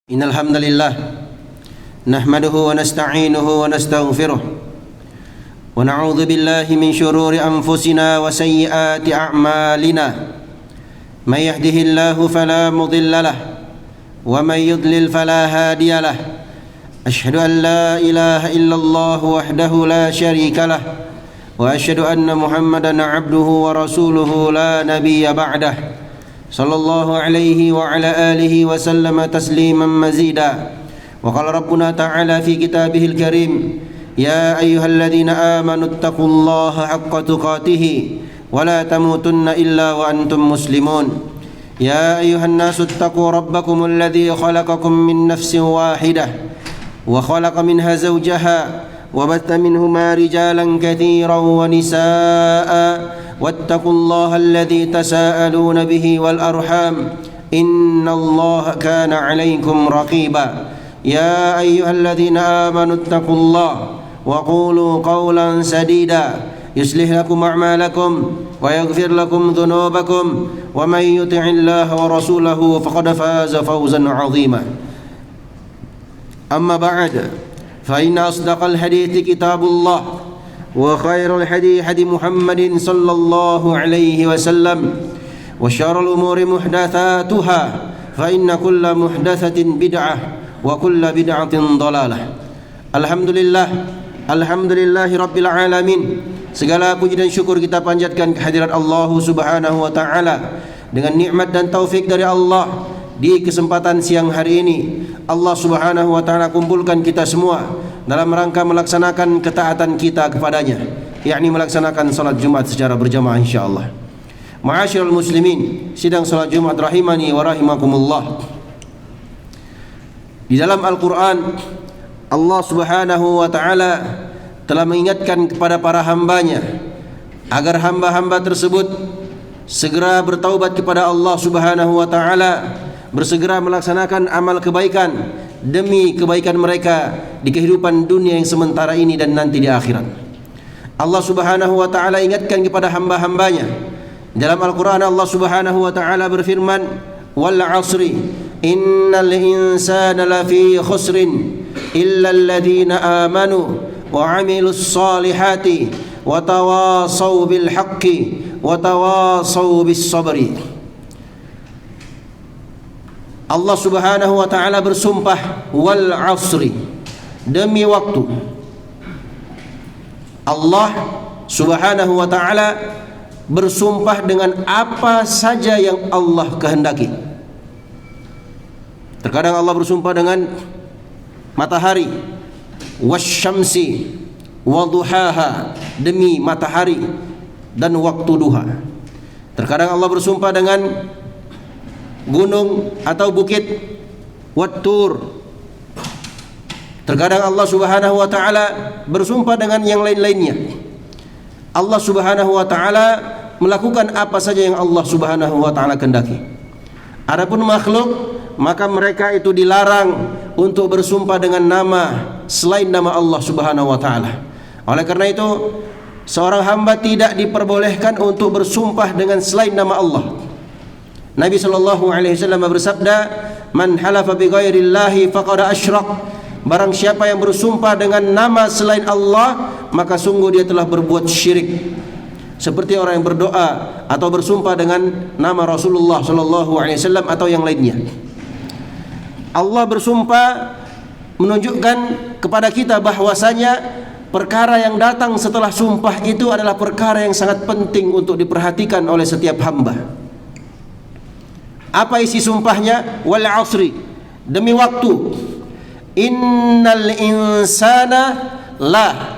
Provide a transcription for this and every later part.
إن الحمد لله نحمده ونستعينه ونستغفره ونعوذ بالله من شرور أنفسنا وسيئات أعمالنا من يهده الله فلا مضل له ومن يضلل فلا هادي له أشهد أن لا إله إلا الله وحده لا شريك له وأشهد أن محمدا عبده ورسوله لا نبي بعده صلى الله عليه وعلى آله وسلم تسليما مزيدا وقال ربنا تعالى في كتابه الكريم يا أيها الذين آمنوا اتقوا الله حق تقاته ولا تموتن إلا وأنتم مسلمون يا أيها الناس اتقوا ربكم الذي خلقكم من نفس واحدة وخلق منها زوجها وبث منهما رجالا كثيرا ونساء واتقوا الله الذي تساءلون به والأرحام إن الله كان عليكم رقيبا يا أيها الذين آمنوا اتقوا الله وقولوا قولا سديدا يصلح لكم أعمالكم ويغفر لكم ذنوبكم ومن يطع الله ورسوله فقد فاز فوزا عظيما أما بعد فإن أصدق الحديث كتاب الله وخير الهدي هدي محمد صلى الله عليه وسلم وشر الأمور محدثاتها فإن كل محدثة بدعة وكل بدعة ضلالة. Alhamdulillah Rabbil Alamin. Segala puji dan syukur kita panjatkan kehadirat Allah Subhanahu wa taala. Dengan nikmat dan taufik dari Allah, di kesempatan siang hari ini Allah Subhanahu wa taala kumpulkan kita semua dalam rangka melaksanakan ketaatan kita kepadanya, yakni melaksanakan salat Jumat secara berjamaah insyaallah. Ma'asyiral muslimin, sidang salat Jumat rahimani wa rahimakumullah. Di dalam Al-Qur'an Allah Subhanahu wa taala telah mengingatkan kepada para hambanya agar hamba-hamba tersebut segera bertaubat kepada Allah Subhanahu wa taala, bersegera melaksanakan amal kebaikan demi kebaikan mereka di kehidupan dunia yang sementara ini dan nanti di akhirat. Allah Subhanahu wa taala ingatkan kepada hamba-hambanya. Dalam Al-Qur'an Allah Subhanahu wa taala berfirman, "Wal 'asri innal insana lafi khusrin illa alladhina amanu wa 'amilus solihati wa tawasaw bil haqqi wa tawasaw bis sabri." Allah Subhanahu wa taala bersumpah, wal 'asri, demi waktu. Allah Subhanahu wa taala bersumpah dengan apa saja yang Allah kehendaki. Terkadang Allah bersumpah dengan matahari, wasyamsi waduhaha, demi matahari dan waktu duha. Terkadang Allah bersumpah dengan gunung atau bukit Wat-Tur. Terkadang Allah Subhanahu wa taala bersumpah dengan yang lain-lainnya. Allah Subhanahu wa taala melakukan apa saja yang Allah Subhanahu wa taala kehendaki. Adapun makhluk, maka mereka itu dilarang untuk bersumpah dengan nama selain nama Allah Subhanahu wa taala. Oleh karena itu, seorang hamba tidak diperbolehkan untuk bersumpah dengan selain nama Allah. Nabi sallallahu alaihi wasallam bersabda, "Man halafa bi ghairillahi faqad asyrak." Barang siapa yang bersumpah dengan nama selain Allah, maka sungguh dia telah berbuat syirik. Seperti orang yang berdoa atau bersumpah dengan nama Rasulullah sallallahu alaihi wasallam atau yang lainnya. Allah bersumpah menunjukkan kepada kita bahwasanya perkara yang datang setelah sumpah itu adalah perkara yang sangat penting untuk diperhatikan oleh setiap hamba. Apa isi sumpahnya? Wal 'asri, demi waktu. Innal insana la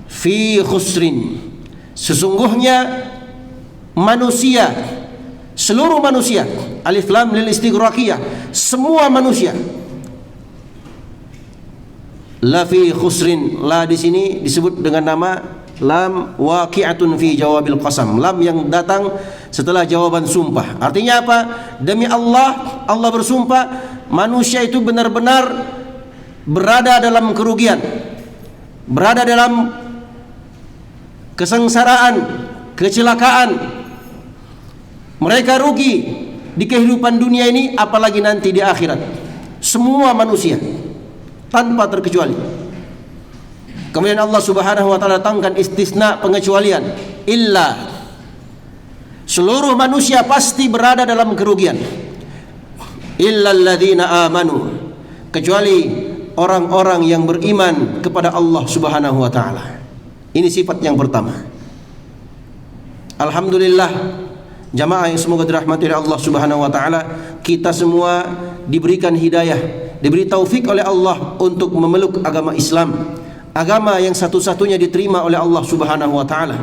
fi khusrin. Sesungguhnya manusia, seluruh manusia, alif lam lil istighraqiyah, semua manusia, la fi khusrin. La di sini disebut dengan nama lam waqi'atun fi jawabil qasam, lam yang datang setelah jawaban sumpah. Artinya apa? Demi Allah, Allah bersumpah manusia itu benar-benar berada dalam kerugian, berada dalam kesengsaraan, kecelakaan. Mereka rugi di kehidupan dunia ini, apalagi nanti di akhirat. semua manusia tanpa terkecuali. Kemudian Allah Subhanahu wa taala datangkan istisna, pengecualian, illa, seluruh manusia pasti berada dalam kerugian, illal ladzina amanu, kecuali orang-orang yang beriman kepada Allah Subhanahu wa taala. Ini sifat yang pertama. Alhamdulillah, jamaah yang semoga dirahmati oleh Allah Subhanahu wa taala, kita semua diberikan hidayah, diberi taufik oleh Allah untuk memeluk agama Islam, agama yang satu-satunya diterima oleh Allah Subhanahu wa taala.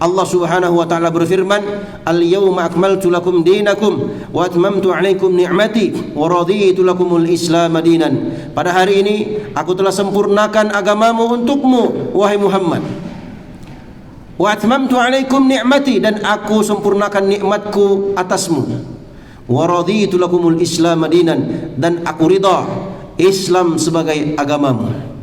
Allah Subhanahu wa taala berfirman, "Al-yauma akmaltu lakum dinakum wa atmamtu 'alaikum ni'mati wa raditu lakumul Islam dinan." Pada hari ini aku telah sempurnakan agamamu untukmu wahai Muhammad. Wa atmamtu 'alaikum ni'mati, dan aku sempurnakan nikmatku atasmu. Wa raditu lakumul Islam dinan, dan aku ridha Islam sebagai agamamu.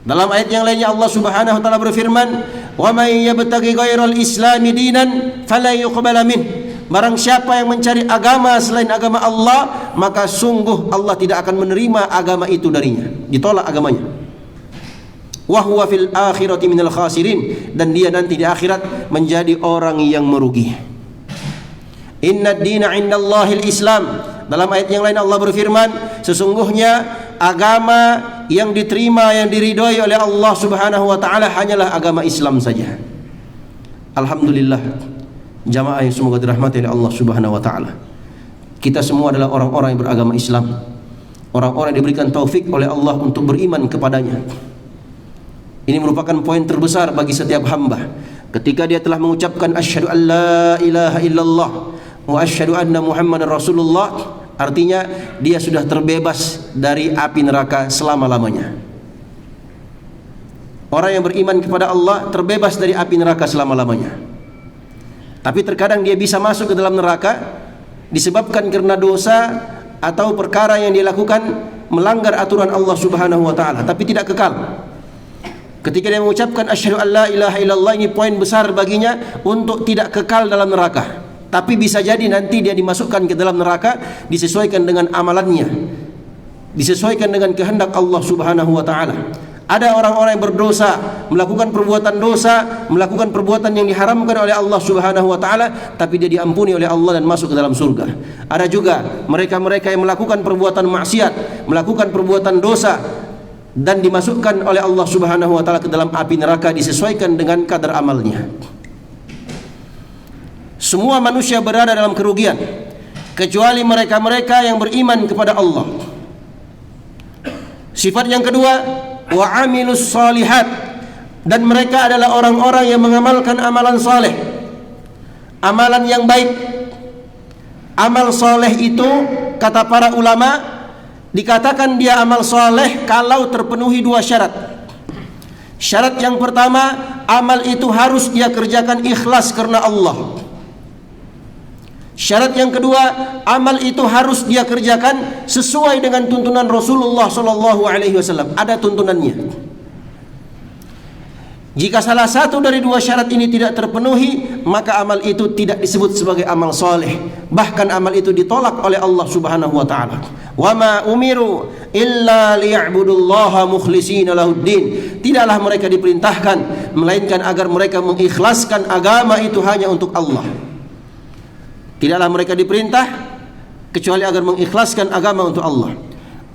Dalam ayat yang lainnya Allah Subhanahu wa taala berfirman, "Wa may yabtaghi ghairal islami dinan fala yuqbala min." Barang siapa yang mencari agama selain agama Allah, maka sungguh Allah tidak akan menerima agama itu darinya, ditolak agamanya. Wa huwa fil akhirati minal khasirin, dan dia nanti di akhirat menjadi orang yang merugi. Inna ad-dina 'indallahil Islam. Dalam ayat yang lain Allah berfirman, sesungguhnya agama yang diterima, yang diridhoi oleh Allah Subhanahu wa taala hanyalah agama Islam saja. Alhamdulillah, jamaah yang semoga dirahmati oleh Allah Subhanahu wa taala, kita semua adalah orang-orang yang beragama Islam, orang-orang yang diberikan taufik oleh Allah untuk beriman kepadanya. Ini merupakan poin terbesar bagi setiap hamba. Ketika dia telah mengucapkan asyhadu an la ilaha illallah wa asyhadu anna Muhammadar Rasulullah, artinya dia sudah terbebas dari api neraka selama-lamanya. Orang yang beriman kepada Allah terbebas dari api neraka selama-lamanya. Tapi terkadang dia bisa masuk ke dalam neraka disebabkan karena dosa atau perkara yang dia lakukan melanggar aturan Allah Subhanahu wa taala, tapi tidak kekal. Ketika dia mengucapkan asyhadu an la ilaha illallah, ini poin besar baginya untuk tidak kekal dalam neraka. Tapi bisa jadi nanti dia dimasukkan ke dalam neraka disesuaikan dengan amalannya, disesuaikan dengan kehendak Allah Subhanahu wa taala. Ada orang-orang yang berdosa, melakukan perbuatan dosa, melakukan perbuatan yang diharamkan oleh Allah Subhanahu wa taala, tapi dia diampuni oleh Allah dan masuk ke dalam surga. Ada juga mereka-mereka yang melakukan perbuatan maksiat, melakukan perbuatan dosa, dan dimasukkan oleh Allah Subhanahu wa taala ke dalam api neraka disesuaikan dengan kadar amalnya. Semua manusia berada dalam kerugian kecuali mereka-mereka yang beriman kepada Allah. Sifat yang kedua, wa amilus shalihat, dan mereka adalah orang-orang yang mengamalkan amalan saleh, amalan yang baik. Amal saleh itu kata para ulama dikatakan dia amal saleh kalau terpenuhi dua syarat. Syarat yang pertama, amal itu harus dia kerjakan ikhlas karena Allah. Syarat yang kedua, amal itu harus dia kerjakan sesuai dengan tuntunan Rasulullah sallallahu alaihi wasallam. Ada tuntunannya. Jika salah satu dari dua syarat ini tidak terpenuhi, maka amal itu tidak disebut sebagai amal saleh. Bahkan amal itu ditolak oleh Allah Subhanahu wa taala. Wa ma umiru illa liya'budullaha mukhlishina lahuddin. Tidaklah mereka diperintahkan melainkan agar mereka mengikhlaskan agama itu hanya untuk Allah. Tidaklah mereka diperintah kecuali agar mengikhlaskan agama untuk Allah.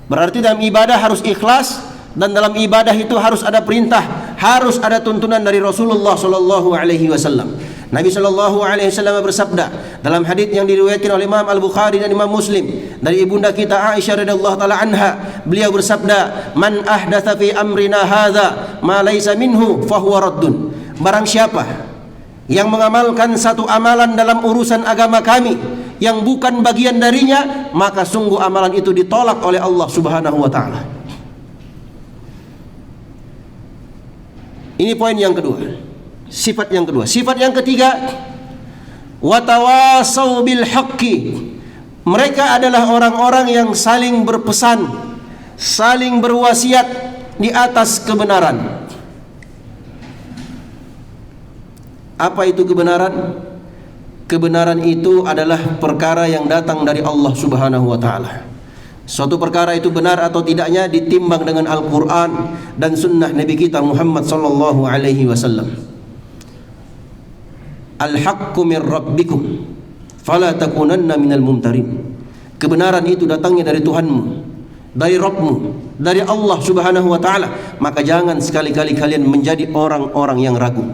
Berarti dalam ibadah harus ikhlas, dan dalam ibadah itu harus ada perintah, harus ada tuntunan dari Rasulullah sallallahu alaihi wasallam. Nabi sallallahu alaihi wasallam bersabda dalam hadis yang diriwayatkan oleh Imam Al-Bukhari dan Imam Muslim dari ibunda kita Aisyah radhiyallahu taala anha, beliau bersabda, "Man ahdatsa fi amrina hadza ma laisa minhu fahuwa raddun." Barang siapa yang mengamalkan satu amalan dalam urusan agama kami yang bukan bagian darinya, maka sungguh amalan itu ditolak oleh Allah Subhanahu wa taala. Ini poin yang kedua, sifat yang kedua. Sifat yang ketiga, watawasau bil haqqi. Mereka adalah orang-orang yang saling berpesan, saling berwasiat di atas kebenaran. Apa itu kebenaran? Kebenaran itu adalah perkara yang datang dari Allah Subhanahu wa taala. suatu perkara itu benar atau tidaknya ditimbang dengan Al-Quran dan sunnah Nabi kita Muhammad sallallahu alaihi wasallam. Al-haqqu min rabbikum fala takunanna minal mumtarin. Kebenaran itu datangnya dari Tuhanmu, dari Rabbmu, dari Allah subhanahu wa ta'ala, maka jangan sekali-kali kalian menjadi orang-orang yang ragu.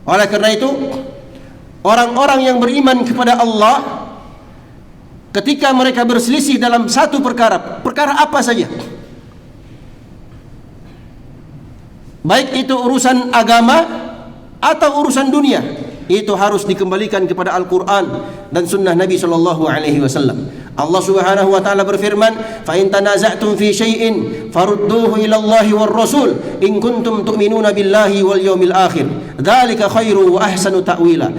Oleh karena itu, orang-orang yang beriman kepada Allah, ketika mereka berselisih dalam satu perkara, perkara apa saja, baik itu urusan agama atau urusan dunia, itu harus dikembalikan kepada Al-Quran dan sunnah Nabi sallallahu alaihi wasallam. Allah subhanahu wa ta'ala berfirman, fa in tanaza'tum fi syai'in farudduhu ila Allahi war rasul in kuntum tu'minuna billahi wal yawmil akhir dzalika khairu wa ahsanu ta'wila.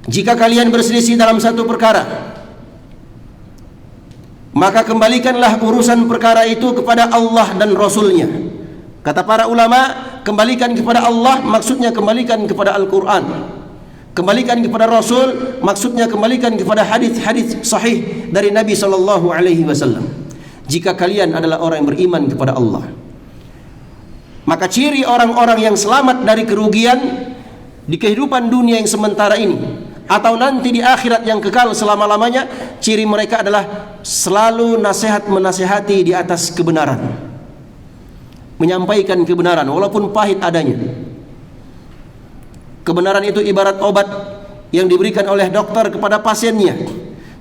Jika kalian berselisih dalam satu perkara, maka kembalikanlah urusan perkara itu kepada Allah dan Rasulnya. Kata para ulama, kembalikan kepada Allah maksudnya kembalikan kepada Al-Quran, kembalikan kepada Rasul maksudnya kembalikan kepada hadis-hadis sahih dari Nabi sallallahu alaihi wasallam. Jika kalian adalah orang yang beriman kepada Allah, maka ciri orang-orang yang selamat dari kerugian di kehidupan dunia yang sementara ini atau nanti di akhirat yang kekal selama-lamanya, ciri mereka adalah selalu menasihati di atas kebenaran, menyampaikan kebenaran walaupun pahit adanya. Kebenaran itu ibarat obat yang diberikan oleh dokter kepada pasiennya.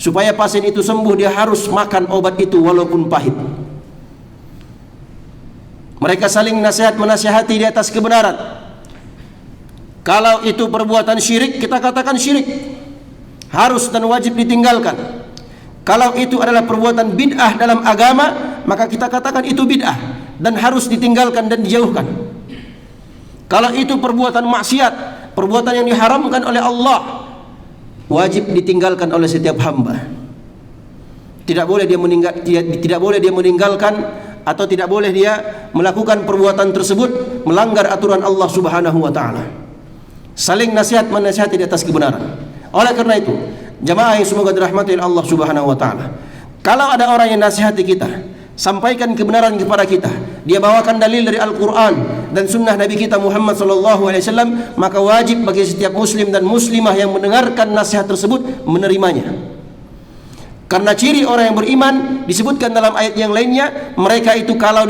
Supaya pasien itu sembuh, dia harus makan obat itu walaupun pahit. Mereka saling menasihati di atas kebenaran. Kalau itu perbuatan syirik, kita katakan syirik, harus dan wajib ditinggalkan. Kalau itu adalah perbuatan bid'ah dalam agama, maka kita katakan itu bid'ah dan harus ditinggalkan dan dijauhkan. Kalau itu perbuatan maksiat, perbuatan yang diharamkan oleh Allah, wajib ditinggalkan oleh setiap hamba. Tidak boleh dia meninggalkan atau tidak boleh dia melakukan perbuatan tersebut melanggar aturan Allah Subhanahu wa taala. Saling menasihati di atas kebenaran. Oleh karena itu, jamaah yang semoga dirahmati oleh Allah Subhanahu wa taala, kalau ada orang yang nasihati kita, sampaikan kebenaran kepada kita, dia bawakan dalil dari Al-Quran dan sunnah Nabi kita Muhammad sallallahu alaihi wasallam, maka wajib bagi setiap muslim dan muslimah yang mendengarkan nasihat tersebut menerimanya. Karena ciri orang yang beriman disebutkan dalam ayat yang lainnya, mereka itu kalau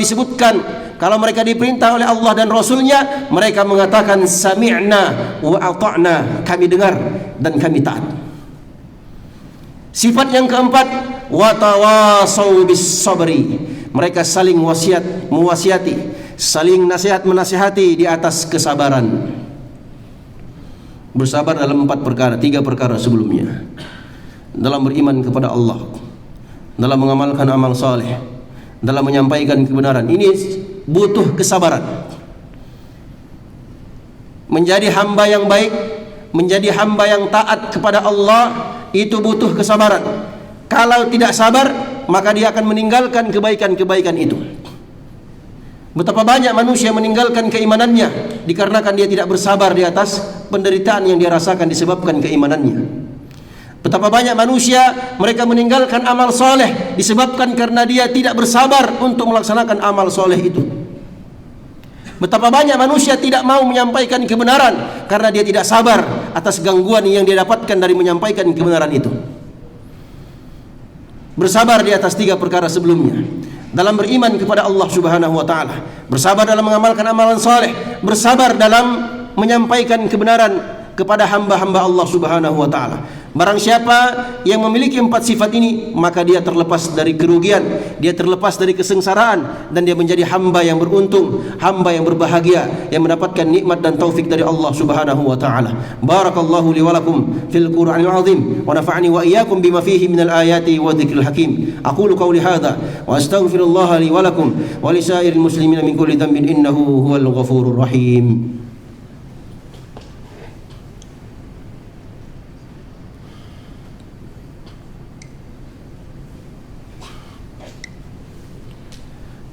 mereka diperintah oleh Allah dan Rasulnya, mereka mengatakan sami'na wa ata'na, kami dengar dan kami taat. Sifat yang keempat, wa tawasau bis sabri, mereka saling mewasiati, saling menasihati di atas kesabaran. Bersabar dalam 3 perkara sebelumnya. Dalam beriman kepada Allah, dalam mengamalkan amal saleh, dalam menyampaikan kebenaran. Ini butuh kesabaran. Menjadi hamba yang baik, menjadi hamba yang taat kepada Allah, itu butuh kesabaran. Kalau tidak sabar, maka dia akan meninggalkan kebaikan-kebaikan itu. Betapa banyak manusia meninggalkan keimanannya dikarenakan dia tidak bersabar di atas penderitaan yang dia rasakan disebabkan keimanannya. Betapa banyak manusia mereka meninggalkan amal soleh disebabkan karena dia tidak bersabar untuk melaksanakan amal soleh itu. Betapa banyak manusia tidak mau menyampaikan kebenaran karena dia tidak sabar atas gangguan yang dia dapatkan dari menyampaikan kebenaran itu. Bersabar di atas 3 perkara sebelumnya. Dalam beriman kepada Allah Subhanahu wa taala, bersabar dalam mengamalkan amalan soleh, bersabar dalam menyampaikan kebenaran kepada hamba-hamba Allah Subhanahu wa taala. Barang siapa yang memiliki 4 sifat ini, maka dia terlepas dari kerugian, dia terlepas dari kesengsaraan, dan dia menjadi hamba yang beruntung, hamba yang berbahagia, yang mendapatkan nikmat dan taufik dari Allah Subhanahu wa taala. Barakallahu li wa lakum fil Qur'anil azim wa nafa'ani wa iyyakum bima fihi minal ayati wa dzikril hakim. Aqulu qawli hadza wa astaghfirullah li wa lakum wa lisairil muslimina min kulli dhanbin innahu huwal ghafurur rahim.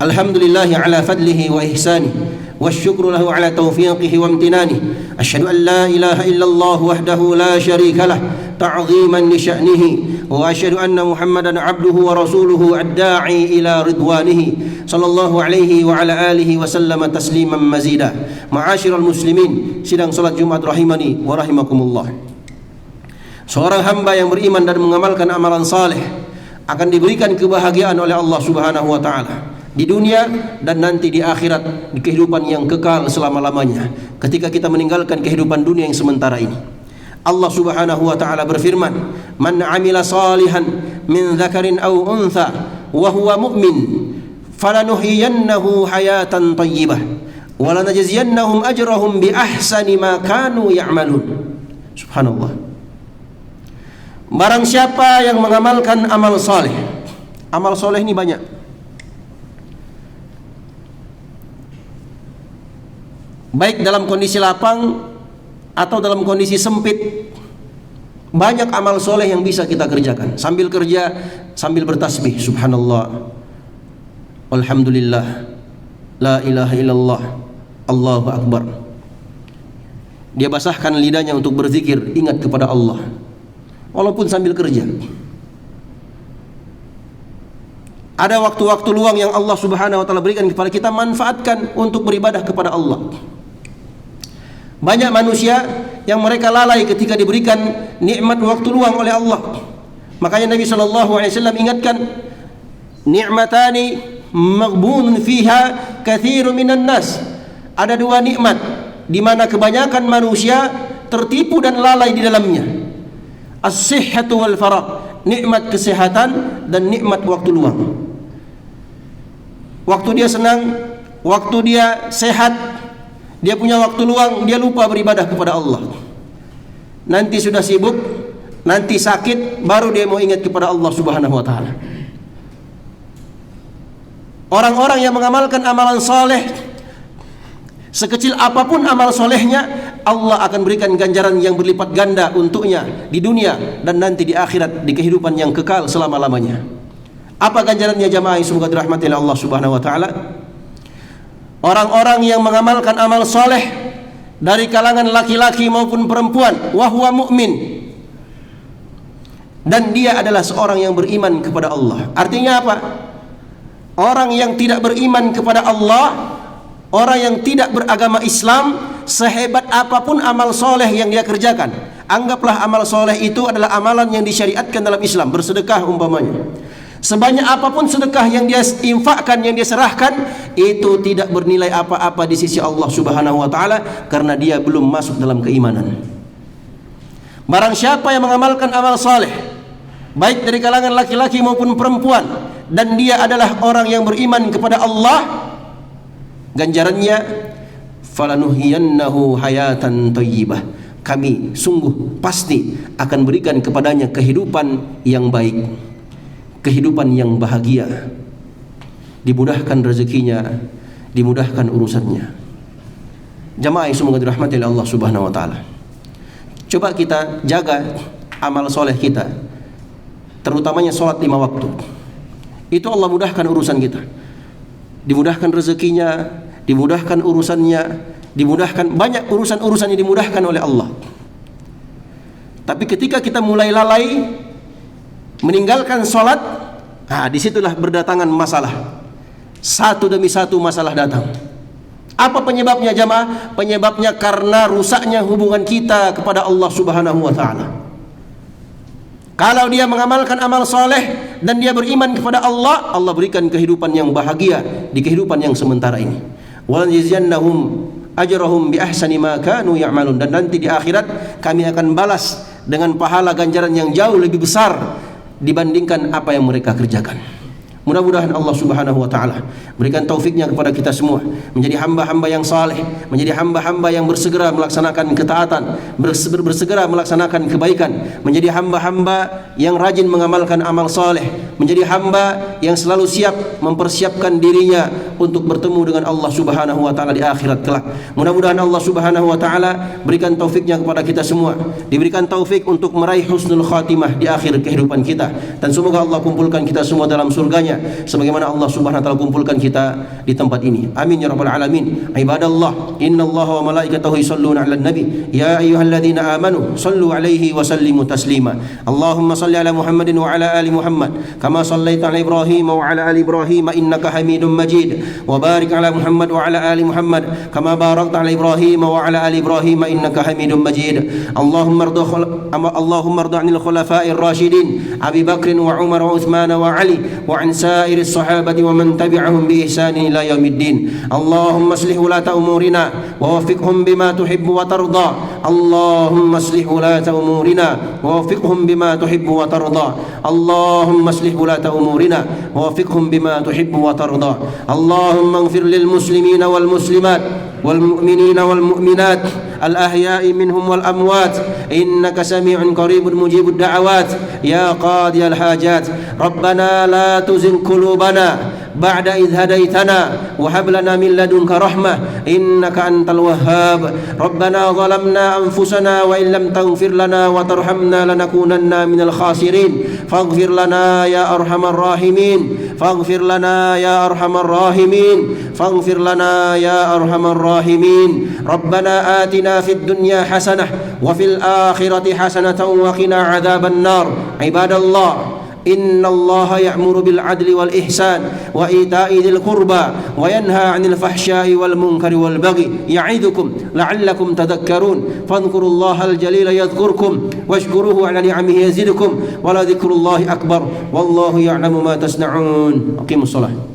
Alhamdulillahi ala fadlihi wa ihsanih, wasyukru lahu ala taufiqihi wa amtinanih. Asyhadu an la ilaha illallah wahdahu la syarika lah ta'ziman li sya'nihi, وأشهد أن محمدا عبده ورسوله الداعي إلى رضوانه صلى الله عليه وعلى آله وسلم تسليما مزيدا. معاشر المسlimin, sidang salat Jumat rahimani wa rahimakumullah. Seorang hamba yang beriman dan mengamalkan amalan saleh akan diberikan kebahagiaan oleh Allah Subhanahu wa taala di dunia dan nanti di akhirat, di kehidupan yang kekal selama-lamanya ketika kita meninggalkan kehidupan dunia yang sementara ini. Allah Subhanahu wa taala berfirman, "Man 'amila salihan min dzakarin aw untha wa huwa mu'min falanuhyiyannahu hayatan thayyibah wa lanajziyannahum ajrahum bi ahsani ma kanu ya'malun." Subhanallah. Barang siapa yang mengamalkan amal saleh. Amal saleh ini banyak. Baik dalam kondisi lapang atau dalam kondisi sempit, banyak amal soleh yang bisa kita kerjakan. Sambil kerja, sambil bertasbih, subhanallah, alhamdulillah, la ilaha illallah, Allahu akbar. Dia basahkan lidahnya untuk berzikir, ingat kepada Allah, walaupun sambil kerja. Ada waktu-waktu luang yang Allah Subhanahu wa taala berikan kepada kita, manfaatkan untuk beribadah kepada Allah. Banyak manusia yang mereka lalai ketika diberikan nikmat waktu luang oleh Allah. Makanya Nabi SAW ingatkan, ni'matani maghbunun fiha katsirun minan nas. Ada dua nikmat di mana kebanyakan manusia tertipu dan lalai di dalamnya. As-sihhatu wal faragh, nikmat kesehatan dan nikmat waktu luang. Waktu dia senang, waktu dia sehat, dia punya waktu luang, dia lupa beribadah kepada Allah. Nanti sudah sibuk, nanti sakit, baru dia mau ingat kepada Allah Subhanahu wa taala. Orang-orang yang mengamalkan amalan soleh, sekecil apapun amal solehnya, Allah akan berikan ganjaran yang berlipat ganda untuknya di dunia dan nanti di akhirat, di kehidupan yang kekal selama-lamanya. Apa ganjarannya jamaah yang semoga dirahmati oleh Allah Subhanahu wa taala? Orang-orang yang mengamalkan amal soleh dari kalangan laki-laki maupun perempuan, wahwa mu'min, dan dia adalah seorang yang beriman kepada Allah. Artinya apa? Orang yang tidak beriman kepada Allah, orang yang tidak beragama Islam, sehebat apapun amal soleh yang dia kerjakan, anggaplah amal soleh itu adalah amalan yang disyariatkan dalam Islam, bersedekah umpamanya. Sebanyak apapun sedekah yang dia infakkan, yang dia serahkan, itu tidak bernilai apa-apa di sisi Allah Subhanahu wa taala karena dia belum masuk dalam keimanan. Barang siapa yang mengamalkan amal saleh, baik dari kalangan laki-laki maupun perempuan, dan dia adalah orang yang beriman kepada Allah, ganjarannya falanuhyiyannahu hayatan thayyibah. Kami sungguh pasti akan berikan kepadanya kehidupan yang baik, kehidupan yang bahagia, dimudahkan rezekinya, dimudahkan urusannya. Jamaah yang semoga dirahmati oleh Allah Subhanahu wa taala. Coba kita jaga amal soleh kita, terutamanya sholat 5 waktu. Itu Allah mudahkan urusan kita, dimudahkan rezekinya, dimudahkan urusannya, dimudahkan banyak urusan-urusan yang dimudahkan oleh Allah. Tapi ketika kita mulai lalai meninggalkan sholat, nah disitulah berdatangan masalah. Satu demi satu masalah datang. Apa penyebabnya jamaah? Penyebabnya karena rusaknya hubungan kita kepada Allah Subhanahu wa taala. Kalau dia mengamalkan amal soleh dan dia beriman kepada Allah, Allah berikan kehidupan yang bahagia di kehidupan yang sementara ini. Walanajziyannahum ajrahum bi ahsani ma kanu ya'malun, dan nanti di akhirat kami akan balas dengan pahala ganjaran yang jauh lebih besar dibandingkan apa yang mereka kerjakan. Mudah-mudahan Allah Subhanahu wa taala berikan taufiknya kepada kita semua menjadi hamba-hamba yang saleh, menjadi hamba-hamba yang bersegera melaksanakan ketaatan, bersegera melaksanakan kebaikan, menjadi hamba-hamba yang rajin mengamalkan amal saleh, menjadi hamba yang selalu siap mempersiapkan dirinya untuk bertemu dengan Allah Subhanahu wa taala di akhirat kelak. Mudah-mudahan Allah Subhanahu wa taala berikan taufiknya kepada kita semua, diberikan taufik untuk meraih husnul khatimah di akhir kehidupan kita, dan semoga Allah kumpulkan kita semua dalam surganya sebagaimana Allah Subhanahu wa taala kumpulkan kita di tempat ini. Amin ya rabbal alamin. Ibadallah, innallaha wa malaikatahu yusholluna 'alan nabi ya ayyuhalladzina amanu shallu 'alaihi wa sallimu taslima. Allahumma shalli 'ala Muhammadin wa 'ala ali Muhammad kama shallaita 'ala Ibrahim wa 'ala ali Ibrahim innaka Hamidum Majid. Wa barik 'ala Muhammad wa 'ala ali Muhammad kama barakta 'ala Ibrahim wa 'ala ali Ibrahim innaka Hamidum Majid. Allahumma arda 'anil khulafa'ir rasyidin Abi Bakr wa Umar wa Uthman wa Ali wa 'an sa'iris sahabati wa man tabi'ahum bi ihsanin ila yaumiddin. Allahumma aslih ulata umurina wa waffiqhum bima tuhibbu wa tarda. Allahumma aslih ulata umurina wa waffiqhum bima tuhibbu wa tarda. Allahumma aslih ulata umurina wa waffiqhum bima tuhibbu wa tarda. Allahumma ighfir lil muslimina wal muslimat wal mu'minina wal mu'minat al ahya'i minhum wal amwat innaka sami'un qaribun mujibud da'awat ya qadiyal hajat. Rabbana la tuzigh qulubana ba'da idh hadaitana wa hab lana min ladunka rahmah innaka antal wahhab. Rabbana zalamna anfusana wa in lam taghfir lana wa tarhamna lanakunanna minal khasirin faghfir lana ya arhamar rahimin faghfir lana ya arhamar rahimin faghfir lana ya arhamar rahimin. Rabbana atina fid dunya hasanah wa fil akhirati hasanatan wa qina adzaban nar. Ibadallah, إن الله يأمر بالعدل والإحسان وإيتاء ذي القربى وينهى عن الفحشاء والمنكر والبغي يعظكم لعلكم تذكرون فاذكروا الله الجليل يذكركم واشكروه على نعمه يزدكم ولذكر الله أكبر والله يعلم ما تصنعون. أقيموا الصلاة.